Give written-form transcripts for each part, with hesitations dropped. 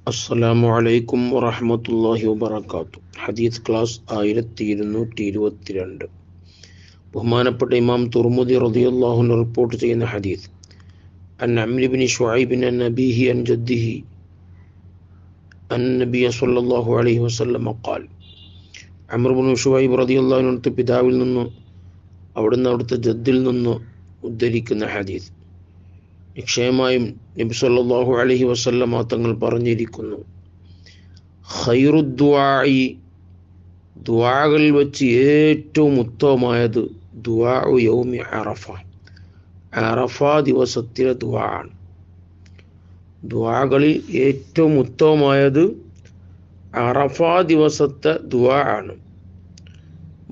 അസ്സലാമു അലൈക്കും വറഹ്മത്തുള്ളാഹി വബറകാതുഹു. ഹദീസ് ക്ലാസ് 1222. ബഹുമാനപ്പെട്ട ഇമാം തുർമുദി റളിയല്ലാഹു അൻഹു റിപ്പോർട്ട് ചെയ്യുന്ന ഹദീസ് അൻ അംർ ഇബ്നു ശുഐബ് അൻ നബീഹി അൻ ജദ്ദിഹി അൻ നബി സല്ലല്ലാഹു അലൈഹി വസല്ലം ഖാൽ. അംർ ഇബ്നു ശുഐബ് റളിയല്ലാഹു അൻഹു പിതാവിൽ നിന്ന് അവിടുത്തെ ജദ്ദിൽ നിന്ന് ഉദ്ധരിക്കുന്ന ഹദീസ്. നിശ്ചയമായും നബി സല്ലല്ലാഹു അലൈഹി വസല്ലം തങ്ങൾ പറഞ്ഞിരിക്കുന്നു, ഖൈറുദ്ദുആഇ, ദുആകളിൽ വെച്ച് ഏറ്റവും ഉത്തമമായത് ദുആഉ യൗമി അറഫ, അറഫ ദിവസത്തിലെ ദുആ ആണ്. ദുആകളിൽ ഏറ്റവും ഉത്തമമായത് അറഫ ദിവസത്തെ ദുആ ആണ്.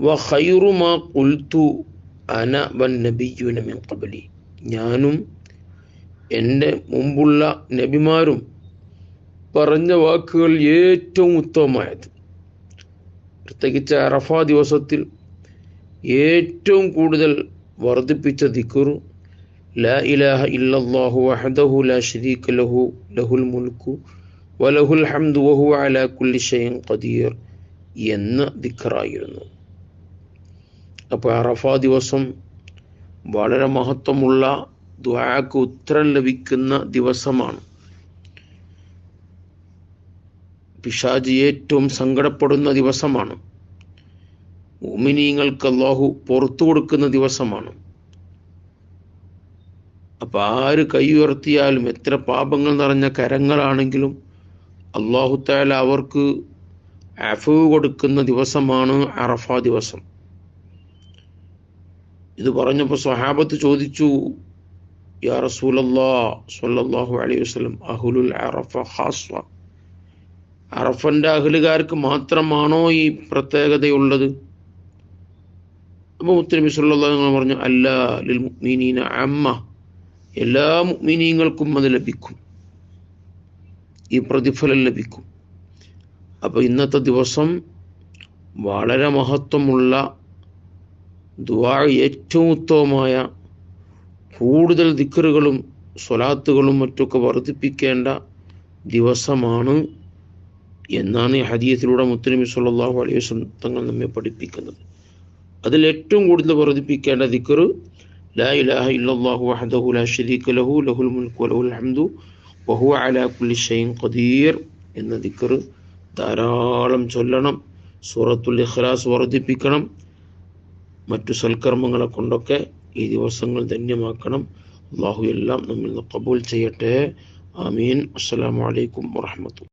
വ ഖൈറു മാ ഖുൽതു അന വൻ നബിയ്യുന മിൻ ഖബ്ലി, ഞാനും എൻ്റെ മുമ്പുള്ള നബിമാരും പറഞ്ഞ വാക്കുകൾ ഏറ്റവും ഉത്തമമായത്. പ്രത്യേകിച്ച് അറഫ ദിവസത്തിൽ ഏറ്റവും കൂടുതൽ വർദ്ധിപ്പിച്ച ദിക്ർ ലാ ഇലാഹ ഇല്ലല്ലാഹു വഹ്ദഹു ലാ ശരീക ലഹു ലഹുൽ മുൽക്കു വലഹുൽ ഹംദു വഹുവ അലാ കുല്ലി ഷൈഇൻ ഖദീർ എന്ന ദിക്റായിരുന്നു. അപ്പോൾ അറഫ ദിവസം വളരെ മഹത്വമുള്ള ദുആക്ക് ഉത്തരം ലഭിക്കുന്ന ദിവസമാണ്. പിശാച് ഏറ്റവും സങ്കടപ്പെടുന്ന ദിവസമാണ്. മുഅ്മിനീങ്ങൾക്ക് അല്ലാഹു പുറത്തു കൊടുക്കുന്ന ദിവസമാണ്. അപ്പൊ ആര് കൈ ഉയർത്തിയാലും എത്ര പാപങ്ങൾ നിറഞ്ഞ കരങ്ങളാണെങ്കിലും അല്ലാഹു തആല അവർക്ക് അഫ്വ് കൊടുക്കുന്ന ദിവസമാണ് അറഫ ദിവസം. ഇത് പറഞ്ഞപ്പോൾ സ്വഹാബത്ത് ചോദിച്ചു, യാ റസൂലല്ലാഹ് സ്വല്ലല്ലാഹു അലൈഹി വസല്ലം, അഹ്ലുൽ അറഫ ഖാസ്സ, അറഫന്റെ അഹ്ലുകാർക്ക് മാത്രമാണോ ഈ പ്രത്യേകതയുള്ളത്? അപ്പോൾ മുത്തനബി സ്വല്ലല്ലാഹു അലൈഹി വസല്ലം പറഞ്ഞു, അല്ലാ ലിൽ മുഅ്മിനീന അമ്മ, എല്ലാ മുഅ്മിനീങ്ങൾക്കും അത് ലഭിക്കും, ഈ പ്രതിഫലം ലഭിക്കും. അപ്പോൾ ഇന്നത്തെ ദിവസം വളരെ മഹത്വമുള്ള ദുആ, ഏറ്റവും ഉത്തമമായ, കൂടുതൽ ദിക്റുകളും സ്വലാത്തുകളും മറ്റൊക്കെ വർദ്ധിപ്പിക്കേണ്ട ദിവസമാണ് എന്നാണ് ഈ ഹദീസിലൂടെ മുത്തനബി സ്വല്ലല്ലാഹു അലൈഹി വസല്ലം തങ്ങൾ നമ്മെ പഠിപ്പിക്കുന്നത്. അതിൽ ഏറ്റവും കൂടുതൽ വർദ്ധിപ്പിക്കേണ്ട ദിക്ർ ലാ ഇലാഹ ഇല്ലല്ലാഹു വഹ്ദഹു ലാ ശരീക ലഹു ലഹുൽ മുൽക്കു വലഹുൽ ഹംദു വഹുവ അലാ കുല്ലി ഷൈഇൻ ഖദീർ എന്ന ദിക്ർ ധാരാളം ചൊല്ലണം. സൂറത്തുൽ ഇഖ്ലാസ് വർദ്ധിപ്പിക്കണം. മറ്റു സൽക്കർമ്മങ്ങളെ കൊണ്ടൊക്കെ ഈ ദിവസങ്ങൾ ധന്യമാക്കണം. അല്ലാഹു എല്ലാം നമ്മിൽ നിന്ന് ഖബൂൽ ചെയ്യട്ടെ. ആമീൻ. അസ്സലാമു അലൈക്കും വറഹ്മത്തുള്ളാഹി.